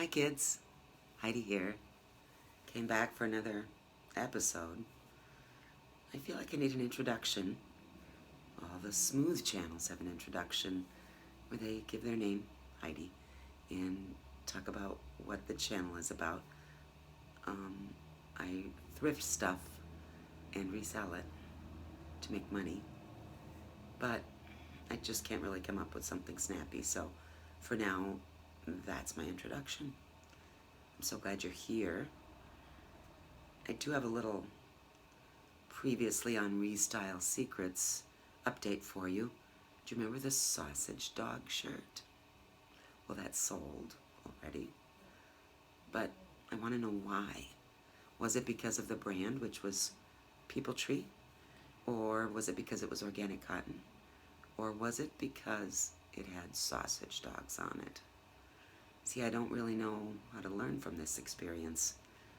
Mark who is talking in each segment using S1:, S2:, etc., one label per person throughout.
S1: Hi kids, Heidi here. Came back for another episode. I feel like I need an introduction. All the smooth channels have an introduction where they give their name, Heidi, and talk about what the channel is about. I thrift stuff and resell it to make money, but I just can't really come up with something snappy, so for now, that's my introduction. I'm so glad you're here. I do have a little previously on Restyle Secrets update for you. Do you remember the sausage dog shirt? Well, that's sold already, but I want to know why. Was it because of the brand, which was People Tree? Or was it because it was organic cotton? Or was it because it had sausage dogs on it? See, I don't really know how to learn from this experience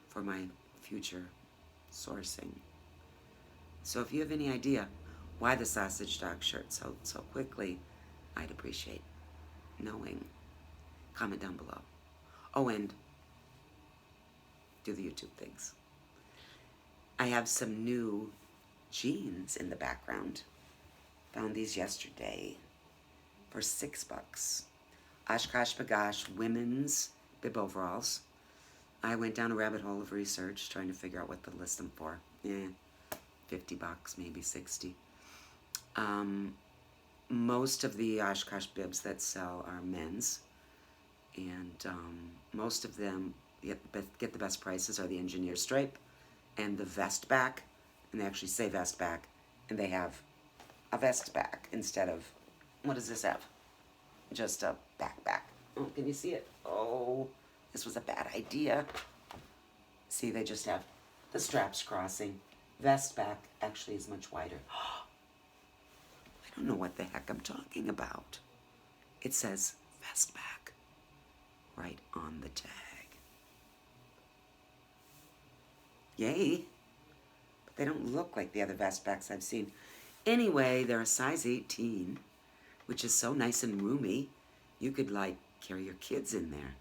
S1: for my future sourcing. So if you have any idea why the sausage dog shirt sold so quickly, I'd appreciate knowing. Comment down below. Oh, and do the YouTube things. I have some new jeans in the background. Found these yesterday for $6. Oshkosh Bagosh women's Bib Overalls. I went down a rabbit hole of research trying to figure out what to list them for. $50, maybe 60. Most of the Oshkosh bibs that sell are men's, and most of them get the best prices are the engineer stripe and the vest back, and they actually say vest back, and they have a vest back instead of, what does this have? Just a backpack. Oh, can you see it? Oh, this was a bad idea. See, they just have the straps crossing. Vest back actually is much wider. I don't know what the heck I'm talking about. It says vest back right on the tag. Yay. But they don't look like the other vest backs I've seen. Anyway, they're a size 18, which is so nice and roomy. You could, like, carry your kids in there.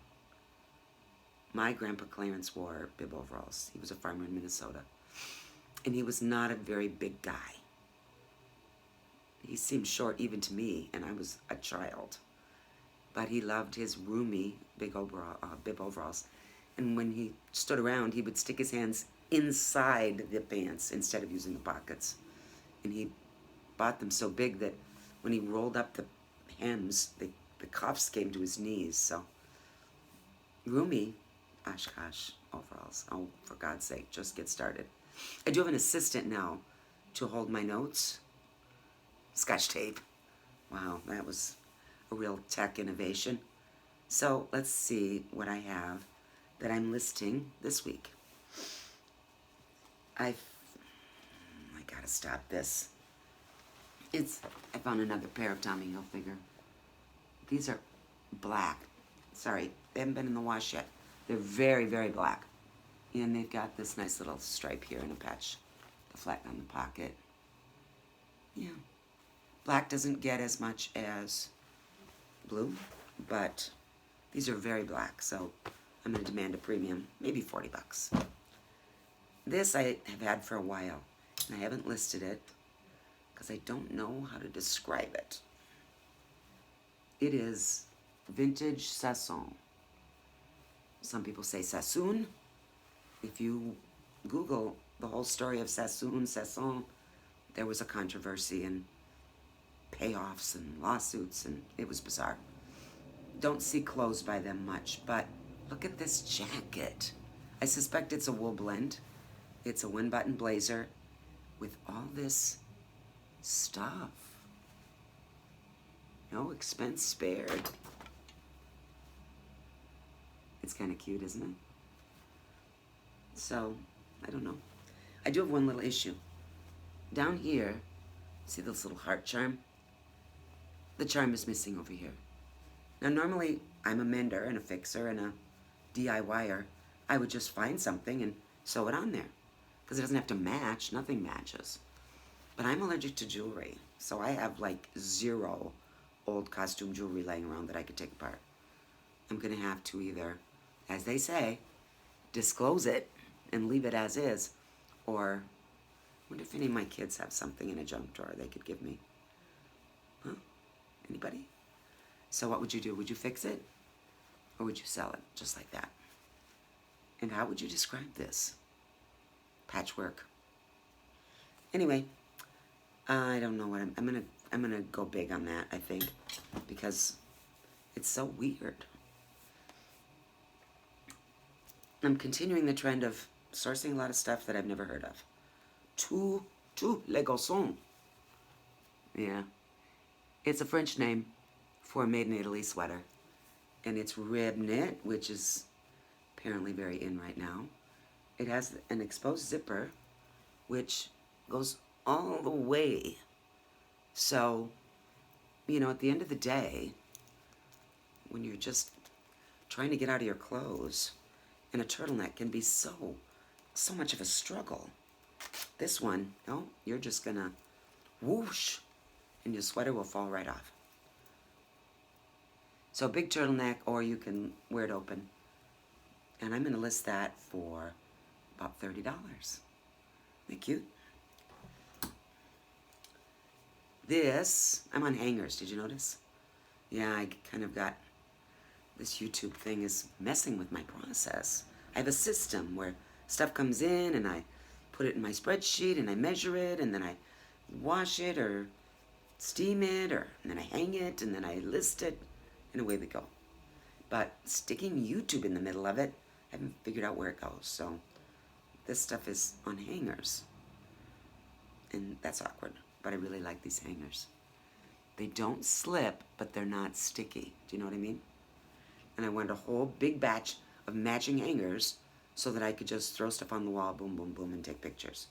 S1: My Grampa Clarence wore Bib Overalls. He was a farmer in Minnesota. And he was not a very big guy. He seemed short even to me, and I was a child. But he loved his roomy Bib Overalls. And when he stood around, he would stick his hands inside the pants instead of using the pockets. And he bought them so big that when he rolled up the hems, the cuffs came to his knees. So, roomy Oshkosh overalls. Oh, for God's sake, just get started. I do have an assistant now to hold my notes. Scotch tape. Wow, that was a real tech innovation. So, let's see what I have that I'm listing this week. I gotta stop this. I found another pair of Tommy Hilfiger. These are black. Sorry, they haven't been in the wash yet. They're very, very black. And they've got this nice little stripe here and a patch, the flat on the pocket. Yeah. Black doesn't get as much as blue, but these are very black, so I'm going to demand a premium, maybe $40. This I have had for a while, and I haven't listed it because I don't know how to describe it. It is vintage Sassoon. Some people say Sassoon. If you Google the whole story of Sassoon, there was a controversy and payoffs and lawsuits, and it was bizarre. Don't see clothes by them much, but look at this jacket. I suspect it's a wool blend. It's a one-button blazer with all this stuff. No expense spared. It's kind of cute, isn't it? So, I don't know. I do have one little issue. Down here, see this little heart charm? The charm is missing over here. Now, normally, I'm a mender and a fixer and a DIYer. I would just find something and sew it on there. Because it doesn't have to match. Nothing matches. But I'm allergic to jewelry. So I have like 0 old costume jewelry laying around that I could take apart. I'm going to have to either as they say, disclose it and leave it as is. Or, I wonder if any of my kids have something in a junk drawer they could give me. Huh? Anybody? So what would you do? Would you fix it? Or would you sell it just like that? And how would you describe this? Patchwork. Anyway, I don't know what I'm gonna go big on that, I think, because it's so weird. I'm continuing the trend of sourcing a lot of stuff that I've never heard of. TuTu, les garçons. Yeah. It's a French name for a made in Italy sweater. And it's rib knit, which is apparently very in right now. It has an exposed zipper, which goes all the way. So, you know, at the end of the day, when you're just trying to get out of your clothes, and a turtleneck can be so much of a struggle. This one, no, you're just gonna whoosh, and your sweater will fall right off. So big turtleneck, or you can wear it open. And I'm gonna list that for about $30. Isn't that cute? This, I'm on hangers, did you notice? Yeah, I kind of got, this YouTube thing is messing with my process. I have a system where stuff comes in and I put it in my spreadsheet and I measure it and then I wash it or steam it and then I hang it and then I list it and away we go. But sticking YouTube in the middle of it, I haven't figured out where it goes. So this stuff is on hangers and that's awkward, but I really like these hangers. They don't slip, but they're not sticky. Do you know what I mean? And I wanted a whole big batch of matching hangers so that I could just throw stuff on the wall, boom, boom, boom, and take pictures.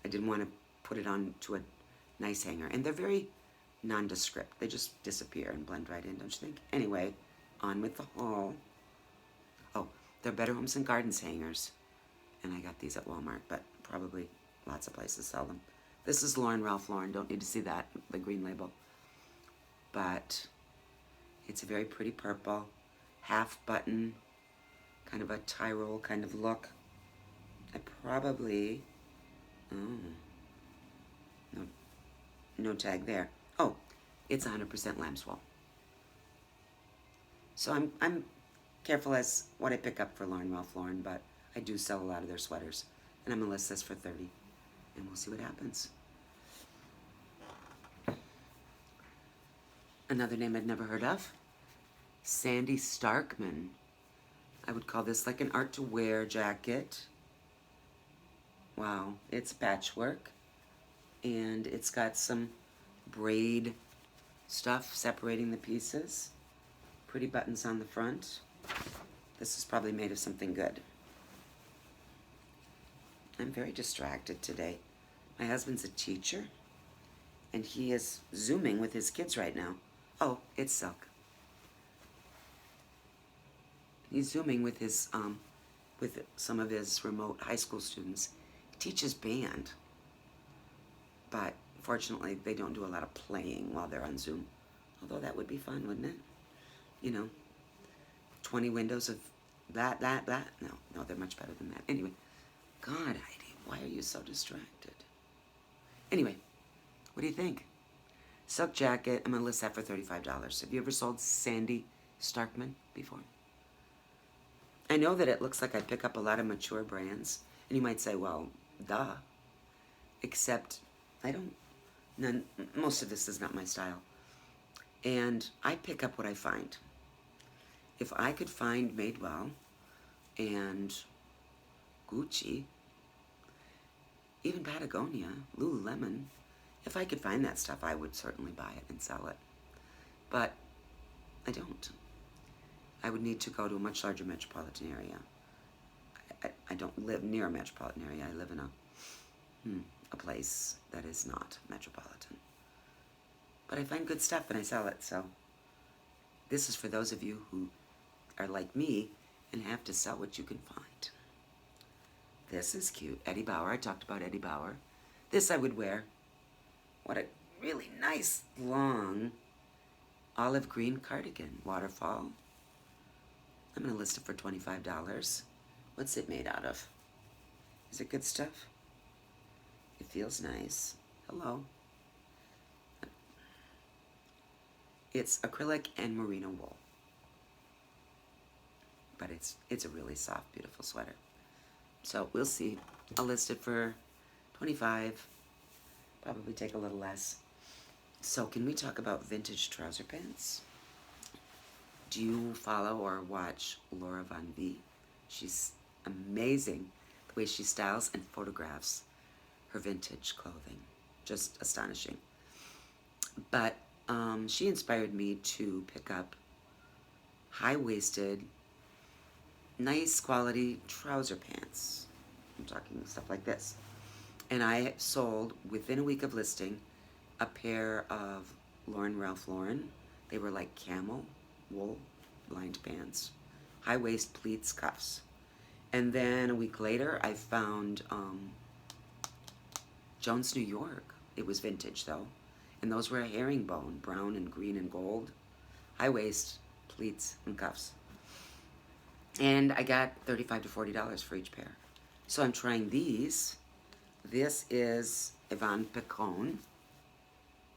S1: I didn't want to put it on to a nice hanger. And they're very nondescript. They just disappear and blend right in, don't you think? Anyway, on with the haul. Oh, they're Better Homes and Gardens hangers. And I got these at Walmart, but probably lots of places sell them. This is Ralph Lauren. Don't need to see that, the green label. But it's a very pretty purple, half button, kind of a tie roll kind of look. I probably, no tag there. Oh, it's 100% lamb's wool. So I'm careful as what I pick up for Ralph Lauren, but I do sell a lot of their sweaters. And I'm gonna list this for $30, and we'll see what happens. Another name I'd never heard of, Sandy Starkman. I would call this like an art to wear jacket. Wow, it's patchwork. And it's got some braid stuff separating the pieces. Pretty buttons on the front. This is probably made of something good. I'm very distracted today. My husband's a teacher, and he is Zooming with his kids right now. Oh, it's silk. He's Zooming with his, with some of his remote high school students. He teaches band, but fortunately they don't do a lot of playing while they're on Zoom. Although that would be fun, wouldn't it? You know, 20 windows of that. No, they're much better than that. Anyway, God, Heidi, why are you so distracted? Anyway, what do you think? Silk jacket, I'm gonna list that for $35. Have you ever sold Sandy Starkman before? I know that it looks like I pick up a lot of mature brands, and you might say, well, duh. Except, most of this is not my style. And I pick up what I find. If I could find Madewell and Gucci, even Patagonia, Lululemon, if I could find that stuff, I would certainly buy it and sell it. But I don't. I would need to go to a much larger metropolitan area. I don't live near a metropolitan area. I live in a place that is not metropolitan. But I find good stuff and I sell it, so this is for those of you who are like me and have to sell what you can find. This is cute. Eddie Bauer. I talked about Eddie Bauer. This I would wear. What a really nice, long olive green cardigan. Waterfall. I'm gonna list it for $25. What's it made out of? Is it good stuff? It feels nice. Hello. It's acrylic and merino wool. But it's a really soft, beautiful sweater. So we'll see. I'll list it for 25. Probably take a little less. So can we talk about vintage trouser pants? Do you follow or watch Laura Von V? She's amazing the way she styles and photographs her vintage clothing. Just astonishing. But she inspired me to pick up high-waisted, nice quality trouser pants. I'm talking stuff like this. And I sold, within a week of listing, a pair of Ralph Lauren. They were like camel wool lined pants, high waist pleats, cuffs. And then a week later, I found Jones, New York. It was vintage though. And those were a herringbone, brown and green and gold, high waist pleats and cuffs. And I got $35 to $40 for each pair. So I'm trying these. This is Yvonne Picon.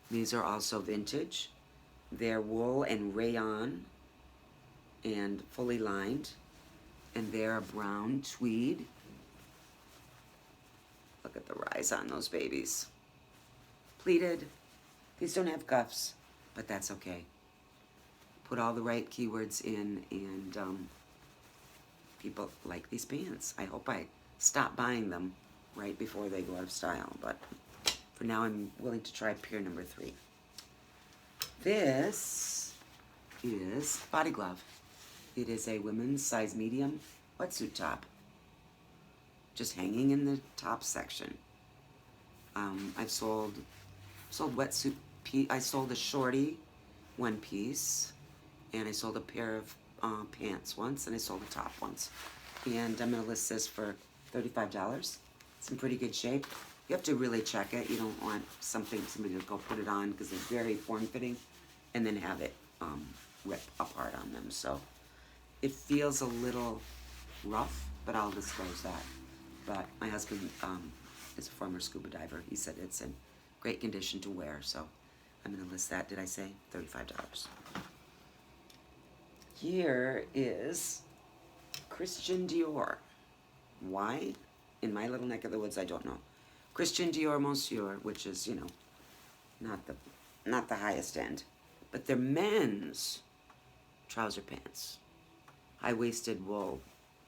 S1: These are also vintage. They're wool and rayon and fully lined. And they're a brown tweed. Look at the rise on those babies. Pleated. These don't have cuffs, but that's okay. Put all the right keywords in, and people like these pants. I hope I stop buying them right before they go out of style, but for now I'm willing to try pair number 3. This is Body Glove. It is a women's size medium wetsuit top, just hanging in the top section. I've sold wetsuit. I sold a shorty one piece, and I sold a pair of pants once, and I sold a top once. And I'm gonna list this for $35. It's in pretty good shape. You have to really check it. You don't want somebody to go put it on because they're very form-fitting, and then have it rip apart on them. So it feels a little rough, but I'll disclose that. But my husband is a former scuba diver. He said it's in great condition to wear, so I'm going to list that. Did I say $35? Here is Christian Dior. Why? In my little neck of the woods, I don't know. Christian Dior Monsieur, which is, you know, not the highest end, but they're men's trouser pants, high-waisted wool,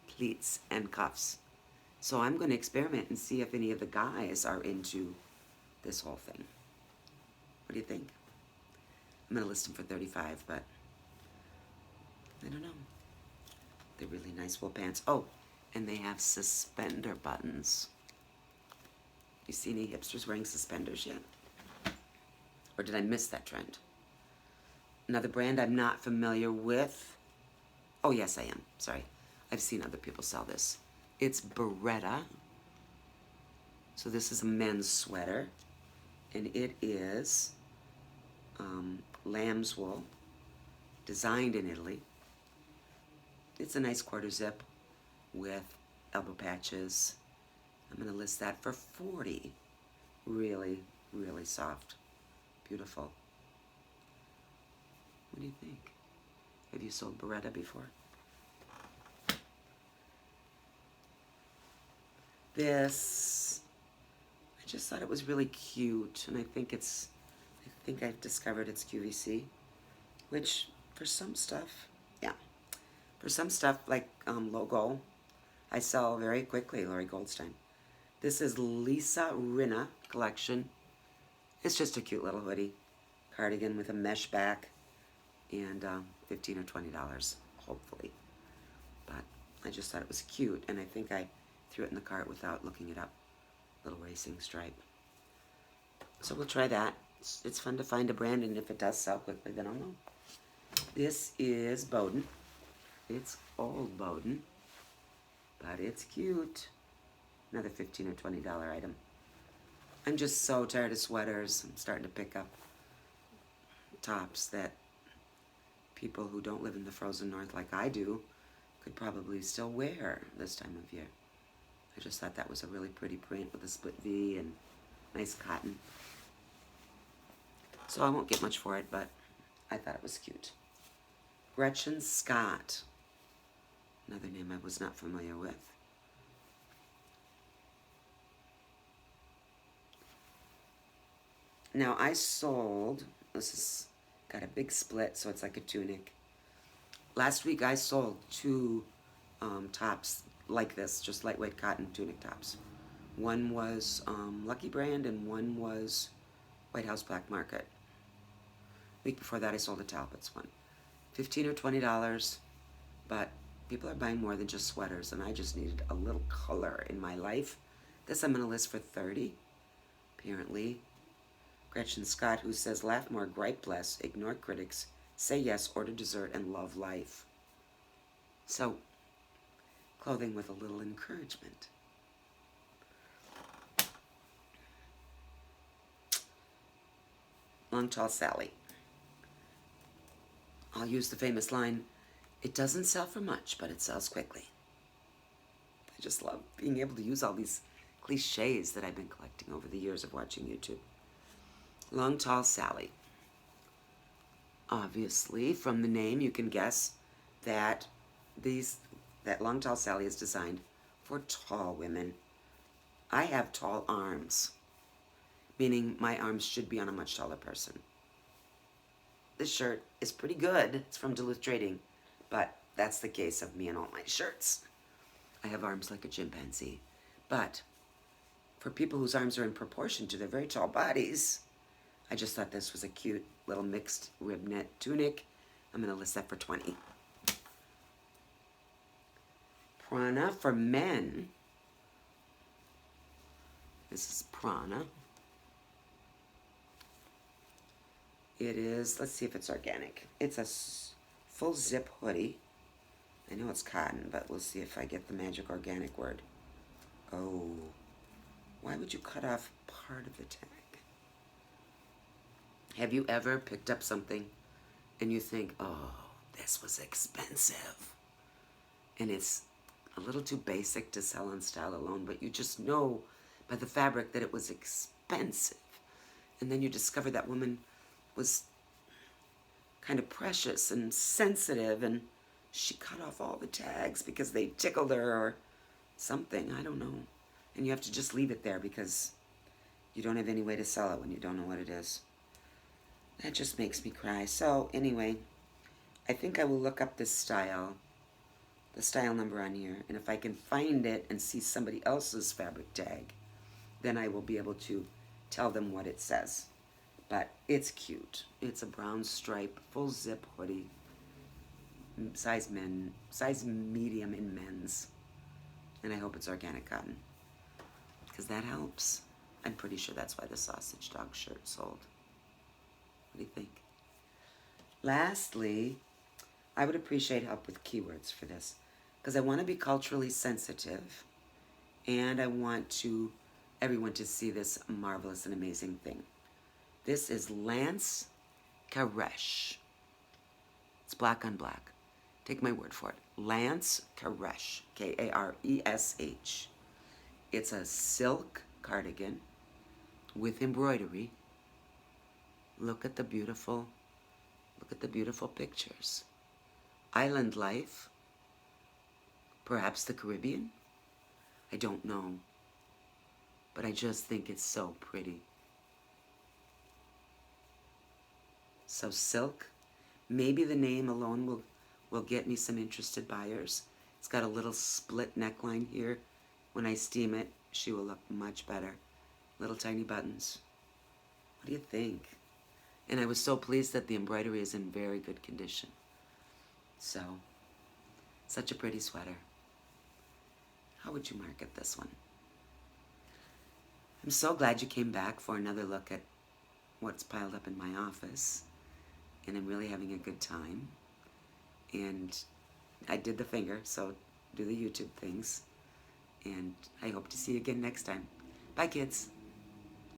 S1: pleats, and cuffs. So I'm going to experiment and see if any of the guys are into this whole thing. What do you think? I'm going to list them for $35, but I don't know. They're really nice wool pants. Oh, and they have suspender buttons. You see any hipsters wearing suspenders yet? Or did I miss that trend? Another brand I'm not familiar with. Oh, yes, I am. Sorry. I've seen other people sell this. It's Berretta. So this is a men's sweater. And it is lamb's wool, designed in Italy. It's a nice quarter zip with elbow patches. I'm going to list that for $40. Really, really soft. Beautiful. What do you think? Have you sold Berretta before? This, I just thought it was really cute, and I think I've discovered it's QVC, which for some stuff, yeah. For some stuff like logo, I sell very quickly, Lori Goldstein. This is Lisa Rinna collection. It's just a cute little hoodie. Cardigan with a mesh back, and $15 or $20, hopefully. But I just thought it was cute, and I think I threw it in the cart without looking it up. Little racing stripe. So we'll try that. It's fun to find a brand, and if it does sell quickly, then I'll know. This is Bowden. It's old Bowden, but it's cute. Another $15 or $20 item. I'm just so tired of sweaters. I'm starting to pick up tops that people who don't live in the frozen north like I do could probably still wear this time of year. I just thought that was a really pretty print with a split V and nice cotton. So I won't get much for it, but I thought it was cute. Gretchen Scott. Another name I was not familiar with. Now I sold, this is got a big split, so it's like a tunic. Last week I sold two tops like this, just lightweight cotton tunic tops. One was Lucky Brand and one was White House Black Market. Week before that I sold a Talbot's one. $15 or $20, but people are buying more than just sweaters, and I just needed a little color in my life. This I'm going to list for $30, apparently. Gretchen Scott, who says, laugh more, gripe less, ignore critics, say yes, order dessert, and love life. So, clothing with a little encouragement. Long Tall Sally. I'll use the famous line, it doesn't sell for much, but it sells quickly. I just love being able to use all these cliches that I've been collecting over the years of watching YouTube. Long Tall Sally. Obviously, from the name, you can guess that Long Tall Sally is designed for tall women. I have tall arms, meaning my arms should be on a much taller person. This shirt is pretty good. It's from Duluth Trading, but that's the case of me and all my shirts. I have arms like a chimpanzee, but for people whose arms are in proportion to their very tall bodies, I just thought this was a cute little mixed rib knit tunic. I'm going to list that for $20. Piranha for men. This is Piranha. It is, let's see if it's organic. It's a full zip hoodie. I know it's cotton, but we'll see if I get the magic organic word. Oh, why would you cut off part of the tag? Have you ever picked up something and you think, oh, this was expensive, and it's a little too basic to sell on style alone, but you just know by the fabric that it was expensive, and then you discover that woman was kind of precious and sensitive, and she cut off all the tags because they tickled her or something, I don't know, and you have to just leave it there because you don't have any way to sell it when you don't know what it is. That just makes me cry. So anyway, I think I will look up this style, the style number on here, and if I can find it and see somebody else's fabric tag, then I will be able to tell them what it says. But it's cute. It's a brown stripe, full zip hoodie, size medium in men's, and I hope it's organic cotton, because that helps. I'm pretty sure that's why the sausage dog shirt sold. What do you think? Lastly, I would appreciate help with keywords for this, because I want to be culturally sensitive, and I want everyone to see this marvelous and amazing thing. This is Lance Karesh. It's black on black. Take my word for it. Lance Karesh, K-A-R-E-S-H. It's a silk cardigan with embroidery. Look at the beautiful pictures. Island life, perhaps the Caribbean. I don't know, but I just think it's so pretty. So silk, maybe the name alone will get me some interested buyers. It's got a little split neckline here. When I steam it, she will look much better. Little tiny buttons. What do you think? And I was so pleased that the embroidery is in very good condition. So, such a pretty sweater. How would you market this one? I'm so glad you came back for another look at what's piled up in my office. And I'm really having a good time. And I did the finger, so do the YouTube things. And I hope to see you again next time. Bye, kids.